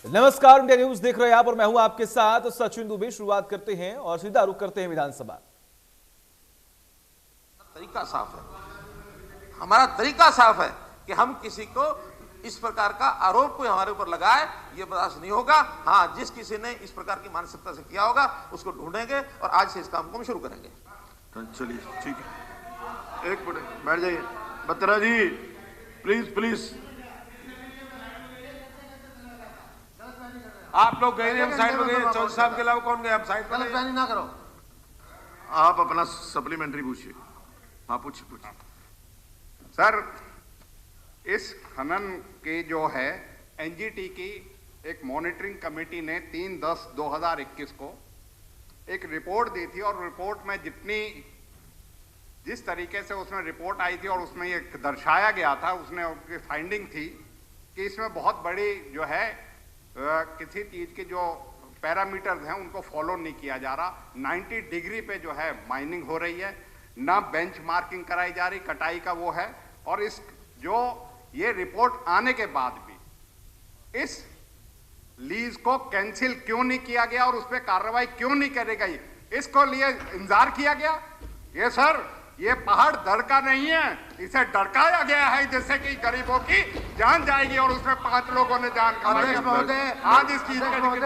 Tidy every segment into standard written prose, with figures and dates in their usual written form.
नमस्कार, India news देख रहे हैं आप और मैं हूं आपके साथ सचिन दुबे। शुरुआत करते हैं और सीधा रुख करते हैं विधानसभा। तरीका साफ है, हमारा तरीका साफ है कि हम किसी को इस प्रकार का आरोप कोई हमारे ऊपर लगाए, ये बर्दाश्त नहीं होगा। हाँ, जिस किसी ने इस प्रकार की मानसिकता से किया होगा उसको ढूंढेंगे और आज से इस काम को हम शुरू करेंगे। चलिए ठीक है, एक मिनट बैठ जाइए। बत्रा जी प्लीज प्लीज, आप लोग गए हम साइड में गए, चौधरी साहब के अलावा कौन गए? आप साइड में प्लानिंग ना करो। आप अपना सप्लीमेंट्री पूछिए। हाँ पूछिए। सर, इस खनन के जो है एनजीटी की एक मॉनिटरिंग कमेटी ने 3/10/2021 को एक रिपोर्ट दी थी और रिपोर्ट में जिस तरीके से उसमें रिपोर्ट आई थी और उसमें ये दर्शाया गया था, उसने उसकी फाइंडिंग थी कि इसमें बहुत बड़ी जो है किसी चीज के जो पैरामीटर्स हैं उनको फॉलो नहीं किया जा रहा। 90 डिग्री पे जो है माइनिंग हो रही है, ना बेंच मार्किंग कराई जा रही, कटाई का वो है। और इस जो ये रिपोर्ट आने के बाद भी इस लीज को कैंसिल क्यों नहीं किया गया और उस पर कार्रवाई क्यों नहीं करी गई, इसको लिए इंतजार किया गया। ये सर, ये पहाड़ धड़का नहीं है, इसे डरकाया गया है जिससे कि गरीबों की जान जाएगी और उसमें 5 लोगों ने जान अध्यक्ष महोदय, आज इस चीज नहीं बहुत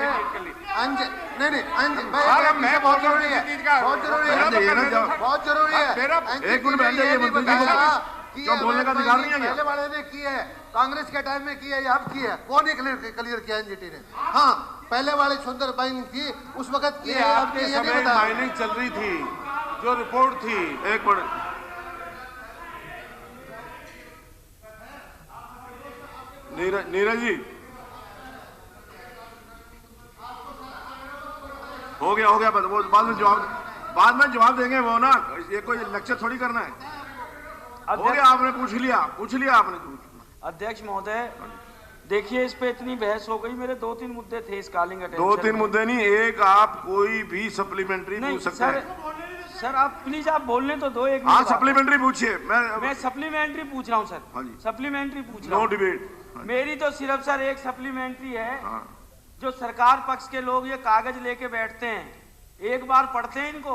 जरूरी है, बहुत जरूरी है, बहुत जरूरी है। एक मिनट बैठ जाइए। क्यों बोलने का अधिकार नहीं है? पहले वाले ने की है, कांग्रेस के टाइम में की है या अब की है, वो नहीं क्लियर किया एनजीटी ने। हाँ, पहले वाले सुंदर माइनिंग थी उस वक्त की है, अब की है, नहीं बताया। माइनिंग चल रही थी, जो रिपोर्ट थी। एक मिनट, नीरज जी हो गया वो बाद में जवाब देंगे वो ना, ये कोई लेक्चर थोड़ी करना है। हो गया, आपने पूछ लिया आपने। अध्यक्ष महोदय, देखिए इस पे इतनी बहस हो गई, मेरे 2-3 मुद्दे थे इस कॉलिंग अटेंशन। 2-3 मुद्दे नहीं, एक आप कोई भी सप्लीमेंट्री पूछ सकते हैं। सर आप प्लीज आप बोलने तो दो एक। हाँ सप्लीमेंट्री पूछिए। मैं सप्लीमेंट्री पूछ रहा हूँ सर। हाँ जी, सप्लीमेंट्री पूछ रहा हूँ। No debate. मेरी तो सिर्फ सर एक सप्लीमेंट्री है। जो सरकार पक्ष के लोग ये कागज लेके बैठते हैं, एक बार पढ़ते हैं इनको।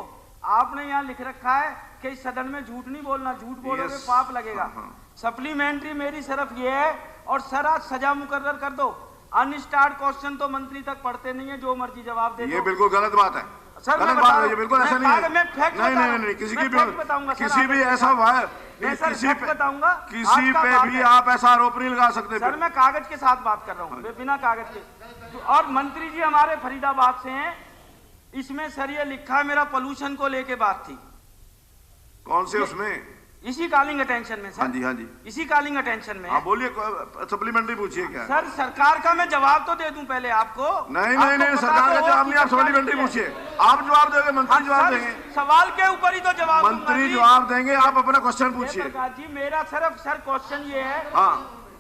आपने यहाँ लिख रखा है कि इस सदन में झूठ नहीं बोलना, झूठ बोलोगे पाप लगेगा। सप्लीमेंट्री मेरी सिर्फ ये है, और सर आज सजा मुकर्रर कर दो। अनस्टार्ट क्वेश्चन तो मंत्री तक पढ़ते नहीं है, जो मर्जी जवाब दे दो। ये बिल्कुल गलत बात है सर, गलत बात है, ये बिल्कुल ऐसा नहीं है। नहीं, किसी भी ऐसा किसी पे भी आप ऐसा आरोप नहीं लगा सकते। सर मैं कागज के साथ बात कर रहा हूँ, बिना कागज के। और मंत्री जी हमारे फरीदाबाद से हैं। इसमें सर ये लिखा है, मेरा पोल्यूशन को लेके बात थी। कौन से उसमें? इसी कॉलिंग अटेंशन में सर। हाँ जी, इसी कॉलिंग अटेंशन में। आप बोलिए, सप्लीमेंट्री पूछिए क्या? सर सरकार का मैं जवाब तो दे दूं पहले आपको। नहीं, सरकार का जवाब नहीं, आप सप्लीमेंट्री पूछिए। आप जवाब देंगे, मंत्री जवाब देंगे। सवाल के ऊपर ही तो जवाब मंत्री जवाब देंगे, आप अपना क्वेश्चन पूछिए। प्रकाश जी, मेरा सिर्फ सर क्वेश्चन ये है।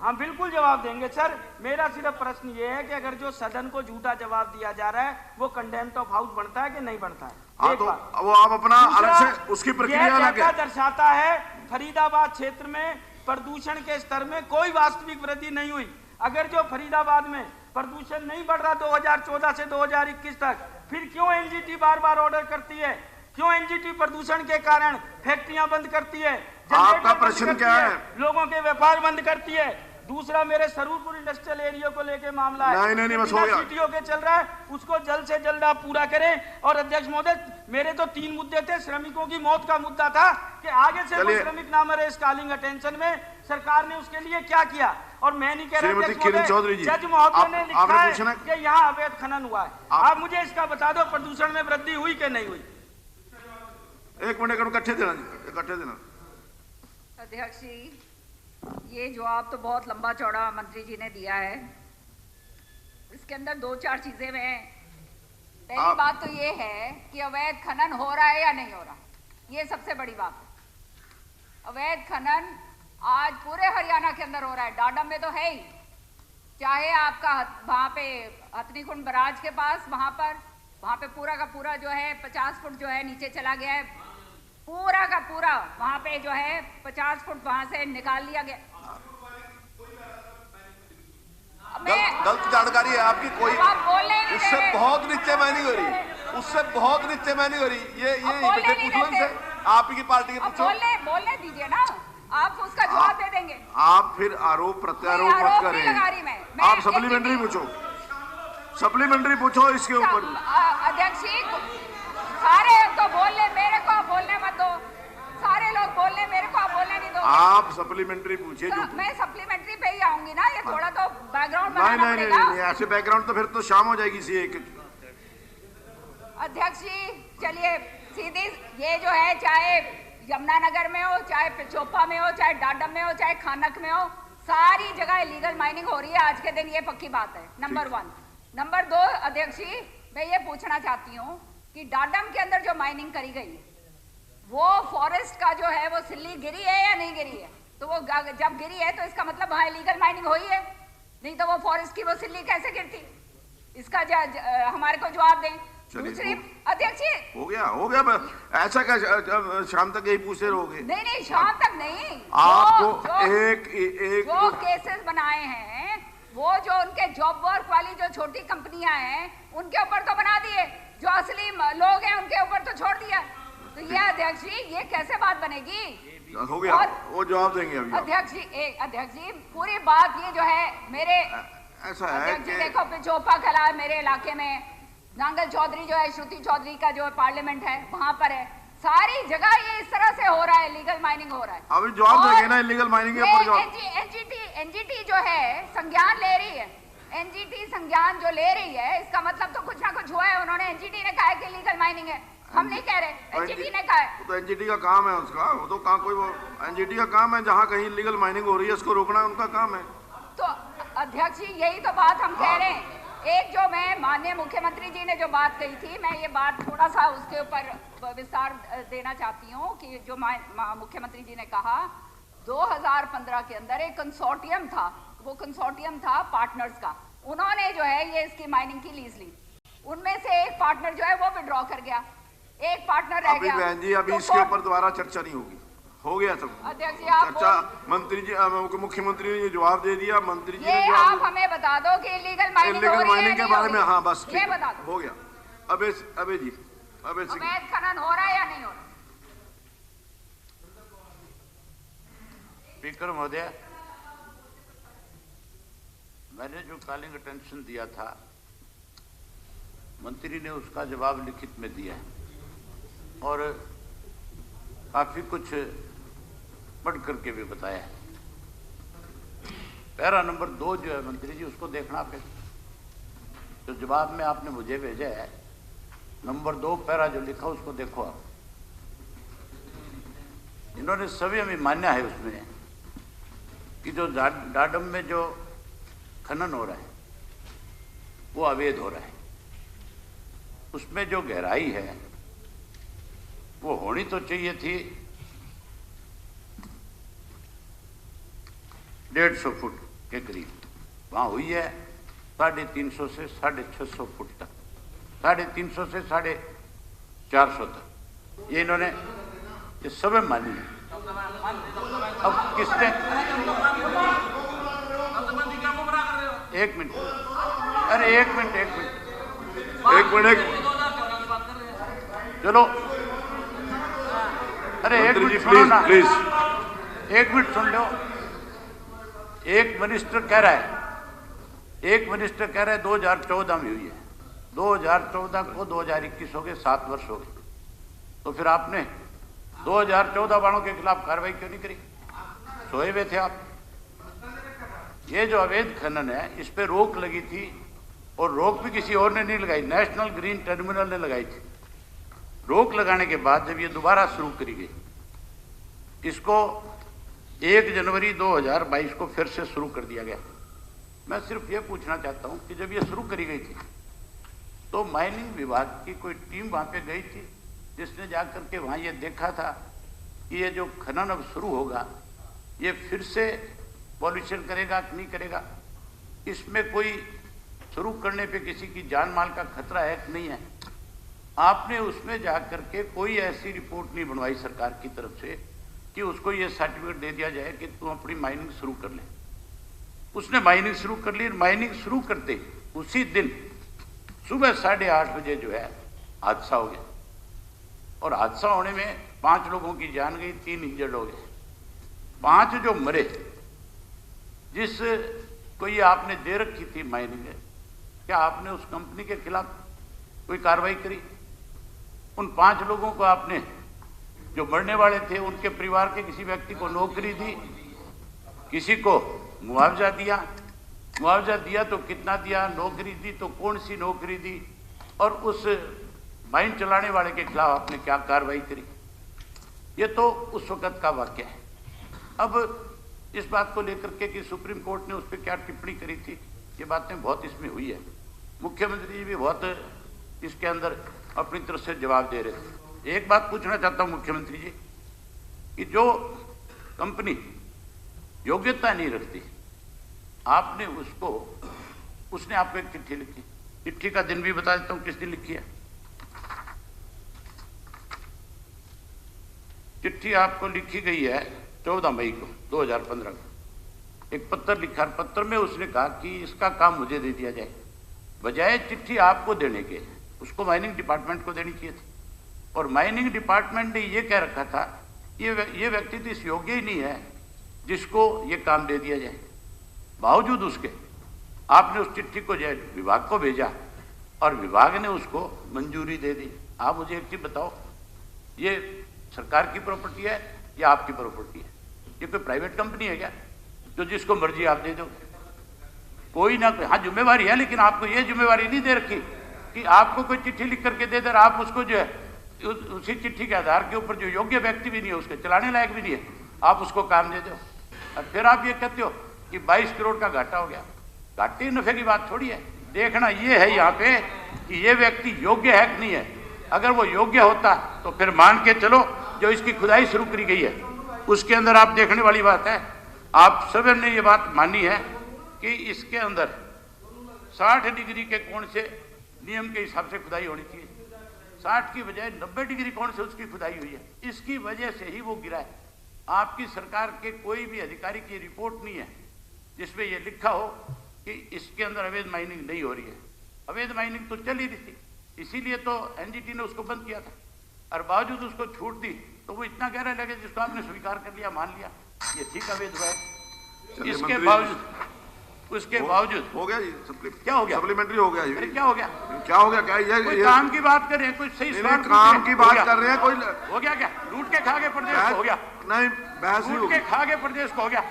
हाँ बिल्कुल जवाब देंगे सर। मेरा सिर्फ प्रश्न ये है कि अगर जो सदन को झूठा जवाब दिया जा रहा है, वो कंडेम्प्ट ऑफ हाउस बनता है कि नहीं बनता है? हाँ, तो वो आप अपना अलग से उसकी प्रक्रिया क्या दर्शाता है, फरीदाबाद क्षेत्र में प्रदूषण के स्तर में कोई वास्तविक वृद्धि नहीं हुई। अगर जो फरीदाबाद में प्रदूषण नहीं बढ़ रहा 2014 से 2021 तक, फिर क्यों एनजीटी बार बार ऑर्डर करती है? क्यों एनजीटी प्रदूषण के कारण फैक्ट्रियां बंद करती है? आपका प्रश्न क्या है? लोगों के व्यापार बंद करती है। दूसरा, मेरे सरूरपुर इंडस्ट्रियल एरिया को लेके मामला है। नहीं, बस हो गया। सीटीओ के चल रहा है, उसको जल्द से जल्द आप पूरा करें। और अध्यक्ष महोदय, मेरे तो 3 मुद्दे थे। श्रमिकों की मौत का मुद्दा था कि आगे से कोई श्रमिक ना मरे इस कॉलिंग अटेंशन में। सरकार ने उसके लिए क्या किया? और मैं नहीं कह रहा, जज महोदय ने लिखा है कि यहाँ अवैध खनन हुआ है। आप मुझे इसका बता दो, प्रदूषण में वृद्धि हुई कि नहीं हुई? एक मिनट इकट्ठे देना। अध्यक्ष जी, ये जवाब तो बहुत लंबा चौड़ा मंत्री जी ने दिया है। इसके अंदर 2-4 चीजें हैं। पहली बात तो ये है कि अवैध खनन हो रहा है या नहीं हो रहा, ये सबसे बड़ी बात है। अवैध खनन आज पूरे हरियाणा के अंदर हो रहा है। डाडम में तो है ही, चाहे आपका वहां पे हथनीकुंड बराज के पास, वहां पे पूरा का पूरा जो है 50 फुट जो है नीचे चला गया है। पूरा का पूरा वहां पे जो है 50 फुट वहां से निकाल लिया गया। गलत जानकारी है आपकी। कोई उससे बहुत नीचे माइनिंग हो रही, उससे बहुत नीचे माइनिंग हो रही। ये बच्चे पूछ लो इनसे, आप ही की पार्टी के पूछो। बोलने दीजिए ना, आप उसका जवाब दे देंगे। आप फिर आरोप प्रत्यारोप मत करें, आप सप्लीमेंट्री पूछो, सप्लीमेंट्री पूछो इसके ऊपर। अध्यक्ष जी सारे तो बोलने, मेरे को आप बोलने मत दो, सारे लोग बोलने, मेरे को आप बोलने नहीं दो। आप सप्लीमेंट्री पूछिए। मैं सप्लीमेंट्री पे ही आऊंगी ना, ये थोड़ा तो बैकग्राउंड बनाना पड़ेगा। नहीं, ऐसे बैकग्राउंड तो फिर तो शाम हो जाएगी सी एक। अध्यक्ष जी चलिए सीधी, ये जो है चाहे यमुनानगर में हो, चाहे पिचोपा में हो, चाहे डाडम में हो, चाहे खानक में हो, सारी जगह इलीगल माइनिंग हो रही है आज के दिन, ये पक्की बात है। नंबर 1। नंबर 2 अध्यक्ष जी मैं ये पूछना चाहती हूँ कि डाडम के अंदर जो माइनिंग करी गई वो फॉरेस्ट का जो है वो सिल्ली गिरी है या नहीं गिरी है? तो वो जब गिरी है तो इसका मतलब वहां इलीगल माइनिंग हुई है, नहीं तो वो फॉरेस्ट की वो सिल्ली कैसे गिरती? इसका हमारे को जवाब दें। दूसरी अध्यक्ष जी हो गया ऐसा क्या शाम तक यही पूछते रहोगे? नहीं शाम तक नहीं, आपको एक जो केसेस बनाए हैं वो जो उनके जॉब वर्क वाली जो छोटी कंपनियां हैं उनके ऊपर तो बना दिए, जो असली लोग हैं उनके ऊपर तो छोड़ दिया। तो ये अध्यक्ष जी ये कैसे बात बनेगी? हो गया, वो जवाब देंगे अभी। अध्यक्ष जी पूरी बात ये जो है मेरे ऐसा है कि देखो पिचोपा कला मेरे इलाके में, नांगल चौधरी जो है, श्रुति चौधरी का जो पार्लियामेंट है वहां पर है, सारी जगह ये इस तरह से हो रहा है, लीगल माइनिंग हो रहा है। अभी जवाब देंगे ना इलीगल माइनिंग के ऊपर जवाब। एनजीटी जो है संज्ञान ले रही है, एनजीटी संज्ञान जो ले रही है इसका मतलब तो कुछ ना कुछ हुआ है। उन्होंने एनजीटी ने कहा है कि लीगल माइनिंग है, हम नहीं कह रहे, एनजीटी ने कहा है। तो एनजीटी का काम है उसका, वो तो कहाँ कोई वो एनजीटी का काम है, जहाँ कहीं इलीगल माइनिंग हो रही है उसको रोकना उनका काम है। तो अध्यक्ष जी यही तो बात हम कह रहे हैं। एक जो मैं माननीय मुख्यमंत्री जी ने जो बात कही थी, मैं ये बात थोड़ा सा उसके ऊपर विस्तार देना चाहती हूँ कि जो मुख्यमंत्री जी ने कहा 2015 के अंदर एक कंसोर्टियम था, वो कंसोर्टियम था पार्टनर्स का, उन्होंने जो है ये इसकी माइनिंग की लीज ली, उनमें से एक पार्टनर जो है वो विड्रॉ कर गया, एक पार्टनर रह गया। बहन जी अभी इसके ऊपर दोबारा चर्चा नहीं होगी, हो गया सब अध्यक्ष जी चर्चा। मंत्री जी मुख्यमंत्री ने जवाब दे दिया, मंत्री जी ने आप हमें बता दो कि इलीगल माइनिंग के बारे में। हाँ बस ये बता दो, हो गया। अबे जी अवैध खनन हो रहा है या नहीं हो रहा? स्पीकर महोदय, मैंने जो कॉलिंग अटेंशन दिया था मंत्री ने उसका जवाब लिखित में दिया है और काफी कुछ पढ़ करके भी बताया है। पैरा नंबर 2 जो है मंत्री जी उसको देखना, फिर जो जवाब में आपने मुझे भेजा है नंबर 2 पैरा जो लिखा उसको देखो आप। इन्होंने सभी हमें मान्य है उसमें कि जो डाडम में जो खनन हो रहा है वो अवैध हो रहा है, उसमें जो गहराई है वो होनी तो चाहिए थी 150 फुट के करीब, वहां हुई है 350 से 650 फुट तक, 350 से 450 तक, ये इन्होंने ये सब मानी है। अब किसने एक मिनट, अरे एक मिनट चलो, अरे एक मिनट सुनो ना, एक मिनट सुन लो। एक मिनिस्टर कह रहा है 2014 में हुई है, 2014 को 2021 हो गए, 7 वर्ष हो गए, तो फिर आपने 2014 वालों के खिलाफ कार्रवाई क्यों नहीं करी? सोए हुए थे आप। ये जो अवैध खनन है इस पे रोक लगी थी, और रोक भी किसी और ने नहीं लगाई, नेशनल ग्रीन ट्रिब्यूनल ने लगाई थी। रोक लगाने के बाद जब ये दोबारा शुरू करी गई, इसको 1 जनवरी 2022 को फिर से शुरू कर दिया गया। मैं सिर्फ ये पूछना चाहता हूं कि जब ये शुरू करी गई थी तो माइनिंग विभाग की कोई टीम वहां पे गई थी जिसने जाकर के वहां ये देखा था कि ये जो खनन अब शुरू होगा ये फिर से पॉल्यूशन करेगा कि नहीं करेगा, इसमें कोई शुरू करने पे किसी की जान माल का खतरा है कि नहीं है? आपने उसमें जाकर के कोई ऐसी रिपोर्ट नहीं बनवाई सरकार की तरफ से कि उसको ये सर्टिफिकेट दे दिया जाए कि तुम अपनी माइनिंग शुरू कर ले। उसने माइनिंग शुरू कर ली। माइनिंग शुरू करते उसी दिन सुबह 8:30 बजे जो है हादसा हो गया, और हादसा होने में 5 लोगों की जान गई, 3 इंजर्ड हो गए। 5 जो मरे, जिस को ये आपने दे रखी थी माइनिंग, क्या आपने उस कंपनी के खिलाफ कोई कार्रवाई करी? उन 5 लोगों को आपने, जो मरने वाले थे, उनके परिवार के किसी व्यक्ति को नौकरी दी, किसी को मुआवजा दिया? मुआवजा दिया तो कितना दिया? नौकरी दी तो कौन सी नौकरी दी? और उस माइन चलाने वाले के खिलाफ आपने क्या कार्रवाई करी? ये तो उस वक्त का वाक्य है। अब इस बात को लेकर के कि सुप्रीम कोर्ट ने उस पर क्या टिप्पणी करी थी, ये बातें बहुत इसमें हुई है। मुख्यमंत्री जी भी बहुत इसके अंदर अपनी तरफ से जवाब दे रहे थे। एक बात पूछना चाहता हूं मुख्यमंत्री जी, कि जो कंपनी योग्यता नहीं रखती, आपने उसने आपको एक चिट्ठी लिखी। चिट्ठी का दिन भी बता देता हूं किस दिन लिखी है। चिट्ठी आपको लिखी गई है 14 मई को 2015 को। एक पत्र लिखा, पत्र में उसने कहा कि इसका काम मुझे दे दिया जाए। बजाय चिट्ठी आपको देने के, उसको माइनिंग डिपार्टमेंट को देनी चाहिए थी। और माइनिंग डिपार्टमेंट ने ये कह रखा था, ये व्यक्ति तो इस योग्य ही नहीं है जिसको ये काम दे दिया जाए। बावजूद उसके आपने उस चिट्ठी को जो विभाग को भेजा, और विभाग ने उसको मंजूरी दे दी। आप मुझे एक चीज बताओ, ये सरकार की प्रॉपर्टी है या आपकी प्रॉपर्टी है? ये कोई प्राइवेट कंपनी है क्या जो जिसको मर्जी आप दे दो? कोई ना कोई, हाँ जिम्मेवारी है, लेकिन आपको ये जिम्मेवारी नहीं दे रखी कि आपको कोई चिट्ठी लिख करके दे दे, आप उसको जो है उसी चिट्ठी के आधार के ऊपर, जो योग्य व्यक्ति भी नहीं है, उसके चलाने लायक भी नहीं है, आप उसको काम दे दो। और फिर आप ये कहते हो कि 22 करोड़ का घाटा हो गया। घाटे नफे की बात थोड़ी है, देखना ये है यहाँ पे कि ये व्यक्ति योग्य है कि नहीं है। अगर वो योग्य होता तो फिर मान के चलो, जो इसकी खुदाई शुरू करी गई है उसके अंदर आप देखने वाली बात है, आप सब ने ये बात मानी है कि इसके अंदर 60 डिग्री के कोण से नियम के हिसाब से खुदाई होनी चाहिए। 60 की बजाय 90 डिग्री कोण से उसकी खुदाई हुई है। इसकी वजह से ही वो गिरा है। आपकी सरकार के कोई भी अधिकारी की रिपोर्ट नहीं है जिसमें यह लिखा हो कि इसके अंदर अवैध माइनिंग नहीं हो रही है। अवैध माइनिंग तो चल ही रही थी, इसीलिए तो एनजीटी ने उसको बंद किया था, और बावजूद उसको छूट दी तो वो इतना गहरा लगे जिसको आपने स्वीकार कर लिया, मान लिया ये ठीक अवैध हुआ है। इसके बावजूद, उसके बावजूद हो गया जी, क्या हो गया? सप्लीमेंट्री हो गया जी। क्या हो गया? क्या हो गया? क्या ये काम की बात कर रहे हैं, कुछ सही सवाल काम की बात कर रहे हैं, कोई हो गया क्या? लूट के खा गए प्रदेश को हो गया? नहीं, बहस नहीं लूट के खा गए प्रदेश को हो गया।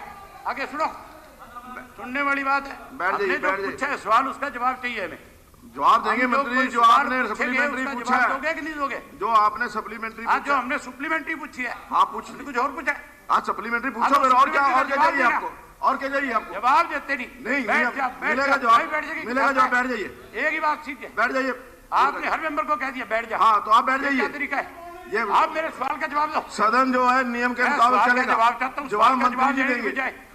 आगे सुनो, सुनने वाली बात है। आपने जो पूछा है सवाल, उसका जवाब चाहिए हमें। जवाब देंगे मंत्री जी, जो आपने सप्लीमेंट्री पूछा है, दोगे कि नहीं दोगे? जो आपने सप्लीमेंट्री, जो हमने सप्लीमेंट्री पूछी है, हाँ पूछ, कुछ और पूछा है? हाँ सप्लीमेंट्री पूछो फिर, और क्या चाहिए आपको? और क्या चाहिए आपको? जवाब देते नहीं। मिलेगा जवाब, मिलेगा जवाब। बैठ जाइए, एक ही बात सीख है, बैठ जाइए। आपने हर मेंबर को कह दिया बैठ जा। हाँ तो आप बैठ जाइए। क्या तरीका है? ये आप मेरे सवाल का जवाब दो। सदन जो है नियम के मुताबिक चलेगा। जवाब चाहता हूँ, जवाब मंत्री जी देंगे,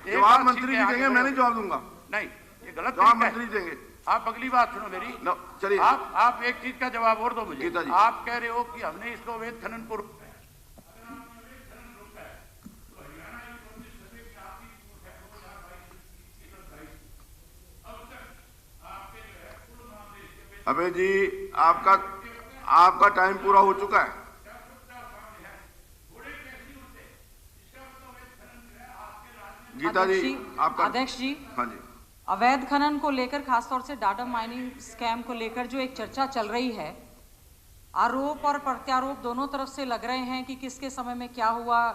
जवाब मंत्री जी देंगे, मैं नहीं जवाब दूंगा। नहीं, ये गलत जवाब मंत्री देंगे। आप अगली बात सुनो मेरी। चलिए, आप एक चीज का जवाब और दो मुझे। जी। आप कह रहे हो कि हमने इसको अवैध खनन को, अबे जी आपका टाइम पूरा हो चुका है। गीता जी, आपका अध्यक्ष जी, हाँ जी, अवैध खनन को लेकर खासतौर से डाटा माइनिंग स्कैम को लेकर जो एक चर्चा चल रही है, आरोप और प्रत्यारोप दोनों तरफ से लग रहे हैं कि किसके समय में क्या हुआ,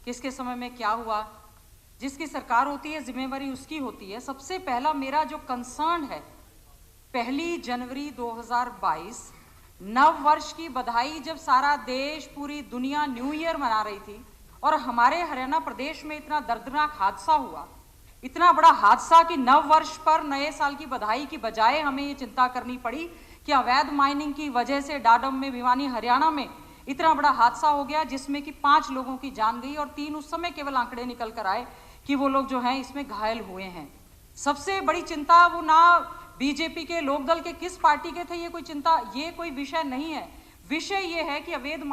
किसके समय में क्या हुआ। जिसकी सरकार होती है जिम्मेवारी उसकी होती है। सबसे पहला मेरा जो कंसर्न है, 1 जनवरी 2022 नव वर्ष की बधाई, जब सारा देश, पूरी दुनिया न्यू ईयर मना रही थी, और हमारे हरियाणा प्रदेश में इतना दर्दनाक हादसा हुआ, इतना बड़ा हादसा कि नव वर्ष पर नए साल की बधाई की बजाय हमें ये चिंता करनी पड़ी कि अवैध माइनिंग की वजह से डाडम में, भिवानी, हरियाणा में इतना बड़ा हादसा हो गया जिसमें कि 5 लोगों की जान गई और 3 उस समय केवल आंकड़े निकल कर आए कि वो लोग जो हैं इसमें घायल हुए हैं। सबसे बड़ी चिंता वो ना बीजेपी के, लोकदल के, किस पार्टी के थे, ये कोई चिंता, ये कोई विषय नहीं है। विषय ये है कि अवैध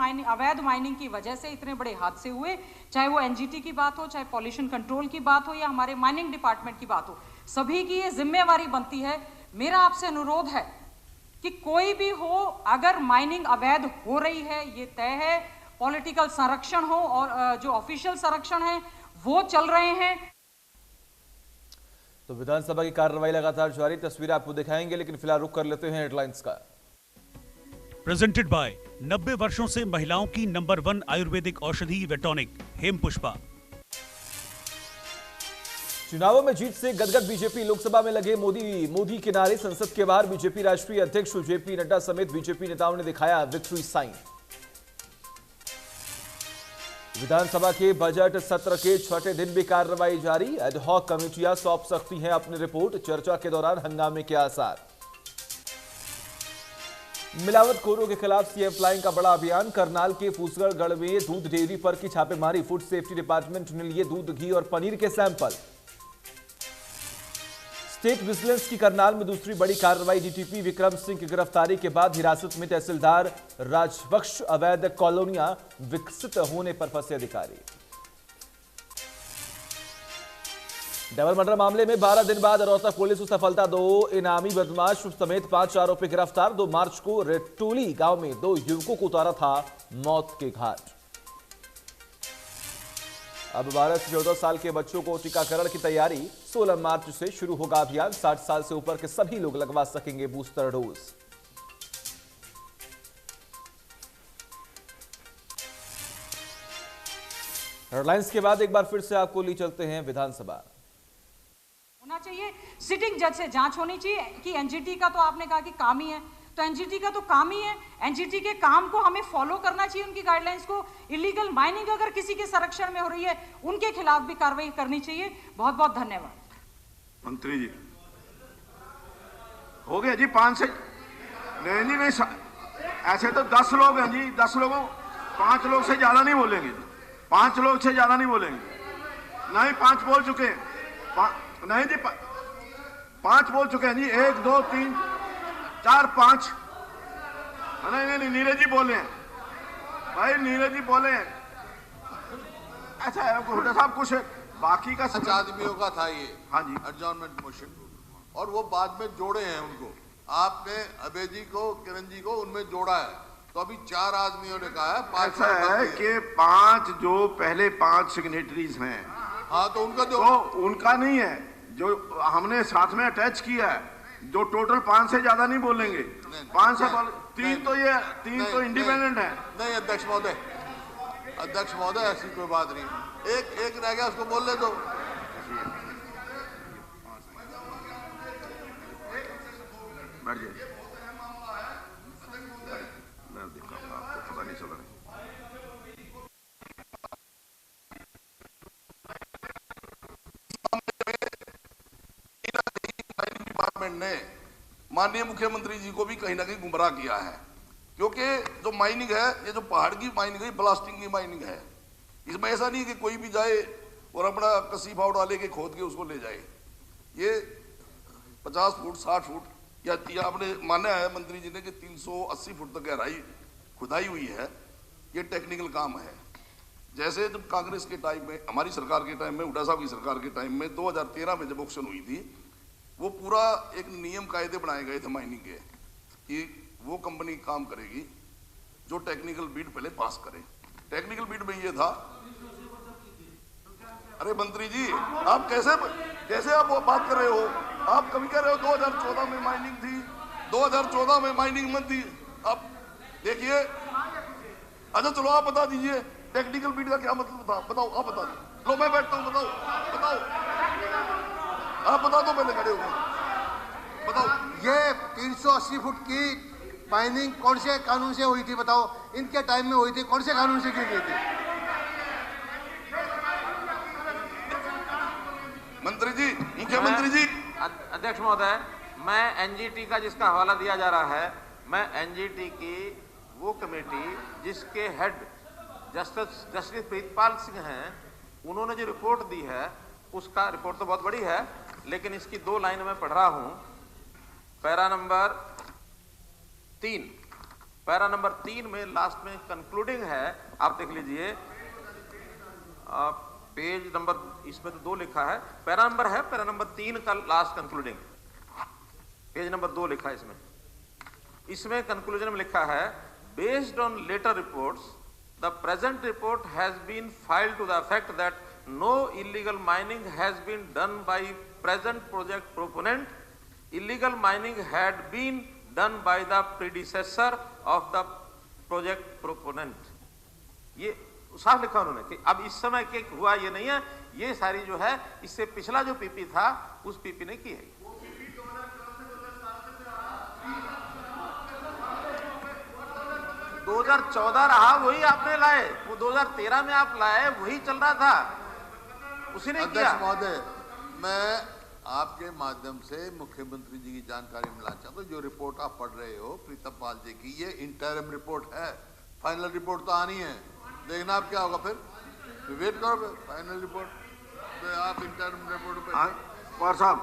माइनिंग की वजह से इतने बड़े हादसे हुए, चाहे वो एनजीटी की बात हो, चाहे पॉल्यूशन कंट्रोल की बात हो, या हमारे माइनिंग डिपार्टमेंट की बात हो। सभी की ये जिम्मेवारी बनती है। मेरा आपसे अनुरोध है कि कोई भी हो, अगर माइनिंग अवैध हो रही है, ये तय है, पॉलिटिकल संरक्षण हो और जो ऑफिशियल संरक्षण है वो चल रहे हैं। तो विधानसभा की कार्रवाई लगातार जारी, तस्वीरें आपको दिखाएंगे, लेकिन फिलहाल रुक कर लेते हैं हेडलाइंस का। प्रेजेंटेड बाय 90 वर्षों से महिलाओं की नंबर 1 आयुर्वेदिक औषधि वेटॉनिक हेमपुष्पा। चुनावों में जीत से गदगद बीजेपी, लोकसभा में लगे मोदी के नारे, संसद के बाहर बीजेपी राष्ट्रीय अध्यक्ष जेपी नड्डा समेत बीजेपी नेताओं ने दिखाया विक्ट्री साइन। विधानसभा के बजट सत्र के छठे दिन भी कार्रवाई जारी, एडहॉक कमेटियां सौंप सकती हैं अपनी रिपोर्ट, चर्चा के दौरान हंगामे के आसार। मिलावटखोरों के खिलाफ सीएम फ्लाइंग का बड़ा अभियान, करनाल के फूसगढ़ में दूध डेयरी पर की छापेमारी, फूड सेफ्टी डिपार्टमेंट ने लिए दूध, घी और पनीर के सैंपल। स्टेट विजिलेंस की करनाल में दूसरी बड़ी कार्रवाई, डीटीपी विक्रम सिंह की गिरफ्तारी के बाद हिरासत में तहसीलदार राजबख्श, अवैध कॉलोनियां विकसित होने पर फंसे अधिकारी। डबल मर्डर मामले में 12 दिन बाद रोहतक पुलिस को सफलता, 2 इनामी बदमाश समेत 5 आरोपी गिरफ्तार। 2 मार्च को रेटोली गांव में 2 युवकों को उतारा था मौत के घाट। अब 12 से 14 साल के बच्चों को टीकाकरण की तैयारी, 16 मार्च से शुरू होगा अभियान, 60 साल से ऊपर के सभी लोग लगवा सकेंगे बूस्टर डोज। हेडलाइंस के बाद एक बार फिर से आपको ले चलते हैं विधानसभा। होना चाहिए, सिटिंग जज से जांच होनी चाहिए कि एनजीटी का तो आपने कहा कि काम ही है, तो एनजीटी का तो काम ही है, एनजीटी के काम को हमें फॉलो करना चाहिए, उनकी गाइडलाइंस को। इलीगल माइनिंग अगर किसी के संरक्षण में हो रही है, उनके खिलाफ भी कार्रवाई करनी चाहिए। बहुत बहुत धन्यवाद। मंत्री जी हो गया जी 5 से नहीं जी, नहीं ऐसे तो 10 लोग हैं जी, 10 लोगों 5 लोग से ज्यादा नहीं बोलेंगे, 5 लोग से ज्यादा नहीं बोलेंगे। नहीं 5 बोल चुके हैं, नहीं जी 5 बोल चुके हैं जी, 1 2 3 4 5। नहीं नीरज जी बोले हैं भाई, नीरज जी बोले हैं। अच्छा हुड्डा साहब कुछ बाकी का 5 आदमियों का था ये, हाँ जी, एडजॉर्नमेंट मोशन, और वो बाद में जोड़े हैं उनको, आपने अभय जी को, किरण जी को उनमें जोड़ा है, तो अभी 4 आदमियों ने कहा है 5। ऐसा है कि 5 जो पहले 5 सिग्नेटरीज हैं, हाँ तो उनका जो तो उनका नहीं है, जो हमने साथ में अटैच किया है, जो टोटल 5 से ज्यादा नहीं बोलेंगे। 5 से 3 तो ये 3 तो इंडिपेंडेंट है। नहीं अध्यक्ष महोदय, अध्यक्ष महोदय ऐसी कोई बात नहीं, एक रह गया, उसको बोल ले दो। बैठ जाइए, मैं दिखाऊंगा आपको, पता नहीं चल रहा। डिपार्टमेंट ने माननीय मुख्यमंत्री जी को भी कहीं ना कहीं गुमराह किया है, क्योंकि जो माइनिंग है, ये जो पहाड़ की माइनिंग है, ब्लास्टिंग की माइनिंग है, इसमें ऐसा नहीं कि कोई भी जाए और अपना कसी फावड़ा लेके खोद के उसको ले जाए। ये 50 फुट 60 फुट या आपने माना है मंत्री जी ने कि 380 फुट तक गहराई खुदाई हुई है। ये टेक्निकल काम है। जैसे जब कांग्रेस के टाइम में, हमारी सरकार के टाइम में, हुड्डा साहब की सरकार के टाइम में 2013 में जब ऑक्शन हुई थी, वो पूरा एक नियम कायदे बनाए गए थे माइनिंग के कि वो कंपनी काम करेगी जो टेक्निकल बिड पहले पास करे। टेक्निकल बिड में ये था, अरे मंत्री जी आप कैसे आप वो बात कर रहे हो? आप कभी कह रहे हो 2014 में माइनिंग थी, 2014 में माइनिंग मत थी। अब देखिए, अच्छा चलो आप बता दीजिए टेक्निकल बिड का क्या मतलब था, बताओ आप बता दो। लो मैं बैठता हूँ, बताओ आप बता दो, पहले खड़े होकर बताओ। ये 380 फुट की माइनिंग कौन से कानून से हुई थी बताओ? इनके टाइम में हुई थी, कौन से कानून से की गई थी? मंत्री जी, मुख्यमंत्री जी। अध्यक्ष महोदय, मैं एनजीटी का जिसका हवाला दिया जा रहा है, मैं एनजीटी की वो कमेटी जिसके हेड जस्टिस प्रीतपाल सिंह हैं, उन्होंने जो रिपोर्ट दी है, उसका रिपोर्ट तो बहुत बड़ी है, लेकिन इसकी 2 लाइन में पढ़ रहा हूं। पैरा नंबर 3 में लास्ट में कंक्लूडिंग है, आप देख लीजिए। पेज नंबर, इसमें तो 2 लिखा है, पैरा नंबर है, पैरा नंबर 3 का लास्ट कंक्लूडिंग, पेज नंबर 2 लिखा है इसमें। इसमें कंक्लूजन में लिखा है, based on letter reports the present report has been filed to the effect that no illegal mining has been done by present project proponent, illegal mining had been done by the predecessor of the project proponent. ये साफ लिखा उन्होंने कि अब इस समय के हुआ ये नहीं है, ये सारी जो है इससे पिछला जो पीपी था उस पीपी ने की है। 2014 रहा, वही आपने लाए, वो 2013 में आप लाए, वही चल रहा था, उसी ने किया। अध्यक्ष महोदय, मैं आपके माध्यम से मुख्यमंत्री जी की जानकारी मिलना चाहता हूँ। जो रिपोर्ट आप पढ़ रहे हो प्रीतम पाल जी की, ये इंटरिम रिपोर्ट है, फाइनल रिपोर्ट तो आनी है, देखना आप क्या होगा फिर वेट करो, फिर फाइनल रिपोर्ट तो आप इंटरिम रिपोर्ट पे। पवार साहब,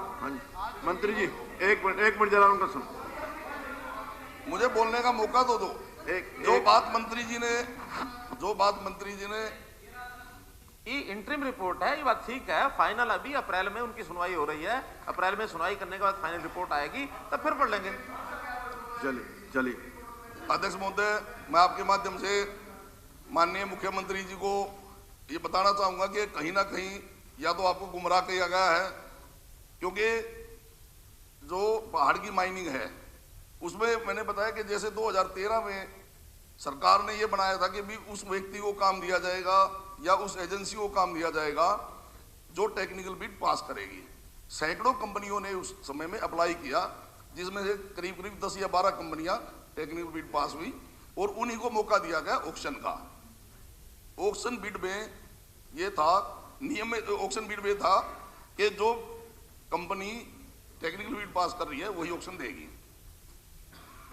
मंत्री जी एक मिनट जरा उनका सुनो, मुझे बोलने का मौका तो दो। जो बात मंत्री जी ने ये इंटरिम रिपोर्ट है, ये बात ठीक है, फाइनल अभी अप्रैल में उनकी सुनवाई हो रही है, अप्रैल में सुनवाई करने के बाद फाइनल रिपोर्ट आएगी, तब फिर पढ़ लेंगे। चलिए अध्यक्ष महोदय, मैं आपके माध्यम से माननीय मुख्यमंत्री जी को ये बताना चाहूंगा कि कहीं ना कहीं या तो आपको गुमराह किया गया है, क्योंकि जो पहाड़ की माइनिंग है उसमें मैंने बताया कि जैसे 2013 में सरकार ने ये बनाया था कि भी उस व्यक्ति को काम दिया जाएगा या उस एजेंसी को काम दिया जाएगा जो टेक्निकल बिड पास करेगी। सैकड़ों कंपनियों ने उस समय में अप्लाई किया, जिसमें से करीब 10 या 12 कंपनियां टेक्निकल बिड पास हुई और उन्हीं को मौका दिया गया ऑक्शन का। ऑक्शन बिड में ये था, नियम में ऑक्शन बिड में था कि जो कंपनी टेक्निकल बिड पास कर रही है वही ऑक्शन देगी।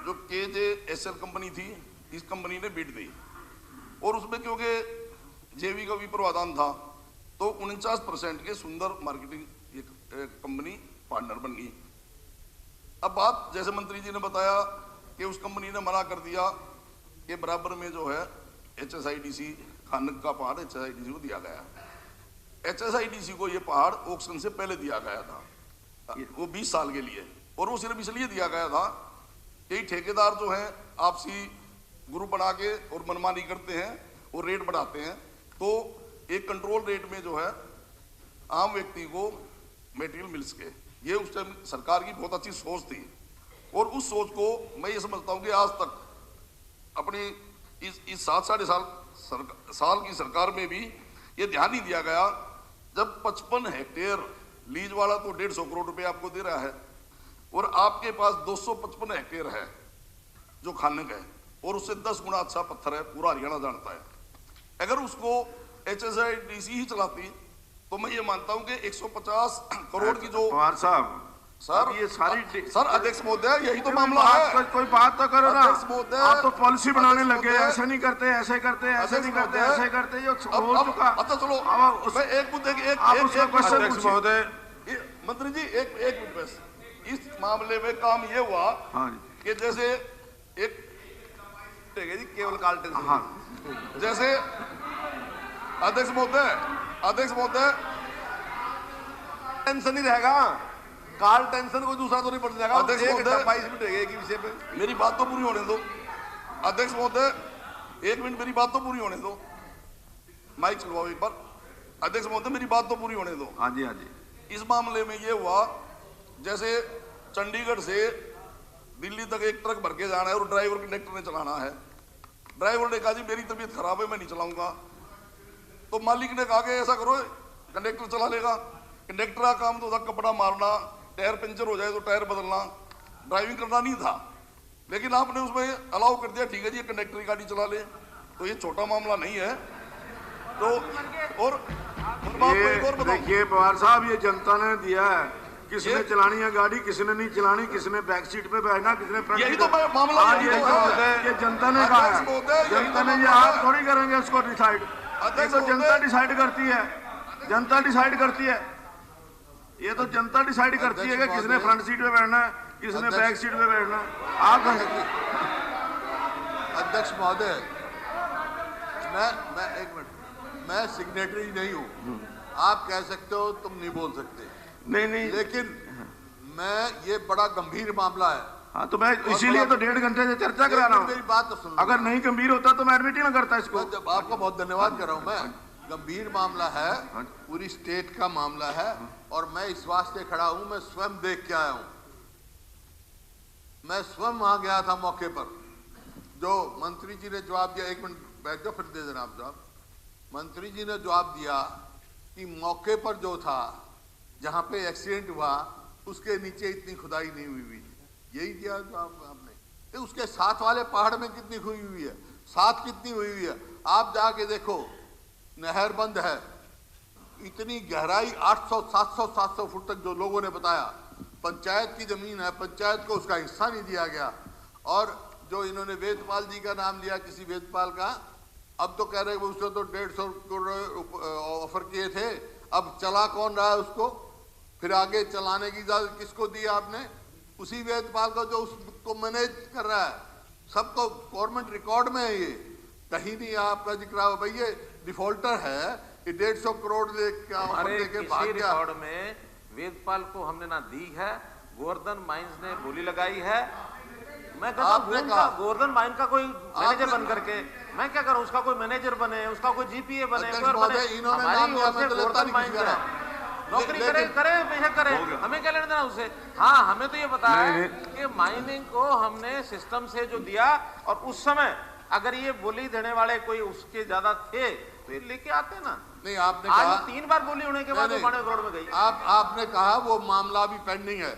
जो KJSL कंपनी थी, इस कंपनी ने बिड दी और उसमें क्योंकि जेवी का भी प्रावधान था तो 49% के सुंदर मार्केटिंग ये कंपनी पार्टनर बन गई। अब बात जैसे मंत्री जी ने बताया कि उस कंपनी ने मना कर दिया कि बराबर में जो है HSIDC खानक का पहाड़ HSIDC को दिया गया। HSIDC को ये पहाड़ ऑक्शन से पहले दिया गया था, वो 20 साल के लिए, और वो सिर्फ इसलिए दिया गया था कि ठेकेदार जो हैं आपसी ग्रुप बना के और मनमानी करते हैं और रेट बढ़ाते हैं, तो एक कंट्रोल रेट में जो है आम व्यक्ति को मटेरियल मिल सके। ये उस टाइम सरकार की बहुत अच्छी सोच थी और उस सोच को मैं ये समझता हूँ कि आज तक अपनी इस 7 साल की सरकार में भी ये ध्यान नहीं दिया गया। जब 55 हेक्टेयर लीज वाला तो 150 करोड़ रुपए आपको दे रहा है और आपके पास 255 हेक्टेयर है जो खानक है और उससे 10 गुना अच्छा पत्थर है, पूरा हरियाणा जानता है। अगर उसको HSIDC ही चलाती तो मैं ये मानता हूं कि 150 करोड़ की जो पवार साहब सर ये सारी सर अध्यक्ष महोदय यही तो मामला है। कोई बात तो करो ना, अध्यक्ष महोदय आप तो पॉलिसी बनाने लगे, ऐसे नहीं करते, ऐसे करते, ऐसे नहीं करते, ऐसे करते, ये हो चुका। अच्छा चलो मैं एक मुद्दे की अध्यक्ष महोदय, मंत्री जी एक मिनट बस। इस मामले में काम ये हुआ कि जैसे एक जी केवल कार्टेंशन जैसे अध्यक्ष महोदय टेंशन नहीं रहेगा, कार्ल टेंशन कोई दूसरा तो नहीं पड़ जाएगा। अध्यक्ष महोदय 22 मिनट है एक विषय पे, मेरी बात तो पूरी होने दो। अध्यक्ष महोदय 1 मिनट मेरी बात तो पूरी होने दो, माइक चलवाओ एक बार। अध्यक्ष महोदय मेरी बात तो पूरी होने दो। हाँ जी। इस मामले में ये हुआ जैसे चंडीगढ़ से दिल्ली तक एक ट्रक भर के जाना है और ड्राइवर कंडक्टर ने चलाना है। ड्राइवर ने कहा जी मेरी तबीयत खराब है, मैं नहीं चलाऊंगा। तो मालिक ने कहा कि ऐसा करो कंडक्टर चला लेगा। कंडक्टर का काम तो था कपड़ा मारना, टायर पंचर हो जाए तो टायर बदलना, ड्राइविंग करना नहीं था। लेकिन आपने उसमें अलाउ कर दिया, ठीक है जी कंडक्टर की गाड़ी चला ले। तो ये छोटा मामला नहीं है। तो और देखिए पवार साहब, ये जनता ने दिया है, किसने चलानी है गाड़ी, किसने नहीं चलानी, किसने बैक सीट पे बैठना, किसने फ्रंट। यही तो मामला ये जनता ने कहा है, जनता ने ये आप थोड़ी करेंगे उसको डिसाइड। ये तो जनता डिसाइड करती है, जनता डिसाइड करती है, ये तो जनता डिसाइड करती है कि किसने फ्रंट सीट पे बैठना है, किसने बैक सीट पे बैठना है। आप अध्यक्ष महोदय, मैं 1 मिनट मैं सिग्नेटरी नहीं हूँ, आप कह सकते हो, तुम नहीं बोल सकते। नहीं, लेकिन मैं, ये बड़ा गंभीर मामला है। हाँ, तो मैं इसीलिए तो 1.5 घंटे से चर्चा करा रहा हूँ। मेरी बात तो सुन, अगर नहीं गंभीर होता तो मैं एडमिट ही ना करता इसको। जब आपका बहुत धन्यवाद कर रहा हूँ। मैं, गंभीर मामला है, पूरी स्टेट का मामला है, और मैं इस वास्ते खड़ा हूँ, मैं स्वयं देख के आया हूँ। मैं स्वयं वहां गया था मौके पर। जो मंत्री जी ने जवाब दिया, 1 मिनट बैठ जाओ, फिर दे देना आप जवाब। मंत्री जी ने जवाब दिया कि मौके पर जो था, जहां पे एक्सीडेंट हुआ, उसके नीचे इतनी खुदाई नहीं हुई। यही दिया जवाब आपने। तो उसके साथ वाले पहाड़ में कितनी हुई हुई है, साथ कितनी हुई हुई है, आप जाके देखो। नहर बंद है, इतनी गहराई 800, 700, 700 फुट तक जो लोगों ने बताया। पंचायत की जमीन है, पंचायत को उसका हिस्सा नहीं दिया गया। और जो इन्होंने वेदपाल जी का नाम लिया, किसी वेदपाल का, अब तो कह रहे हैं उसको तो 150 करोड़ ऑफर किए थे, अब चला कौन रहा है उसको? फिर आगे चलाने की इजाजत किसको दी आपने? उसी वेदपाल को जो उसको मैनेज कर रहा है। सब तो गवर्नमेंट रिकॉर्ड में है, ये कहीं नहीं आपका जिक्र है। भाई ये डिफॉल्टर है, ये 150 करोड़ लेके भाग गया। रिकॉर्ड में वेदपाल को हमने ना दी है, गोवर्धन माइंस ने बोली लगाई है। मैं कहता हूँ गोवर्धन माइन का कोई मैनेजर बन करके मैं क्या करूँ? उसका कोई मैनेजर बने, उसका कोई जीपीए बने, हमारी ओर से गोवर्धन माइन नौकरी करे बेशक करे, हमें क्या लेना देना उससे। हाँ, हमें तो ये पता है कि माइनिंग को हमने सिस्टम से जो दिया, और उस समय अगर ये बोली देने वाले कोई उसके ज्यादा थे तो ये लेके आते ना। नहीं, आपने कहा 3 बार बोली होने के बाद 92 करोड़ में गई। आपने कहा वो मामला भी पेंडिंग है,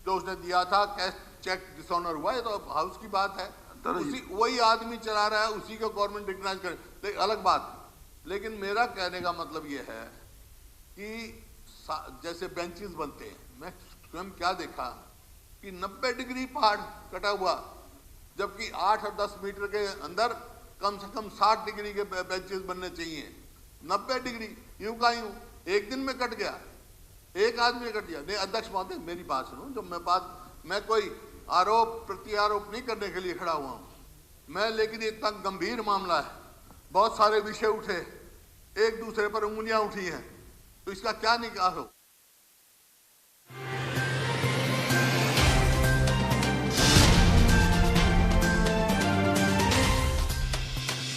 जो उसने दिया था, कैश चेक डिसऑनर हुआ है, तो हाउस की बात है। उसी वही आदमी चला रहा है, उसी को गवर्नमेंट रिकग्नाइज करे, अलग बात। लेकिन मेरा कहने का मतलब ये है कि जैसे बेंचेस बनते हैं, मैं स्वयं क्या देखा कि 90 डिग्री पहाड़ कटा हुआ, जबकि 8 और 10 मीटर के अंदर कम से कम 60 डिग्री के बेंचेस बनने चाहिए। 90 डिग्री यूं का यूं एक दिन में कट गया, एक आदमी ने कट दिया। नहीं अध्यक्ष महोदय, मेरी बात सुनो। जो मैं कोई आरोप प्रत्यारोप नहीं करने के लिए खड़ा हुआ हूं मैं, लेकिन इतना गंभीर मामला है, बहुत सारे विषय उठे, एक दूसरे पर उंगलियां उठी हैं, तो इसका क्या निकाल हो?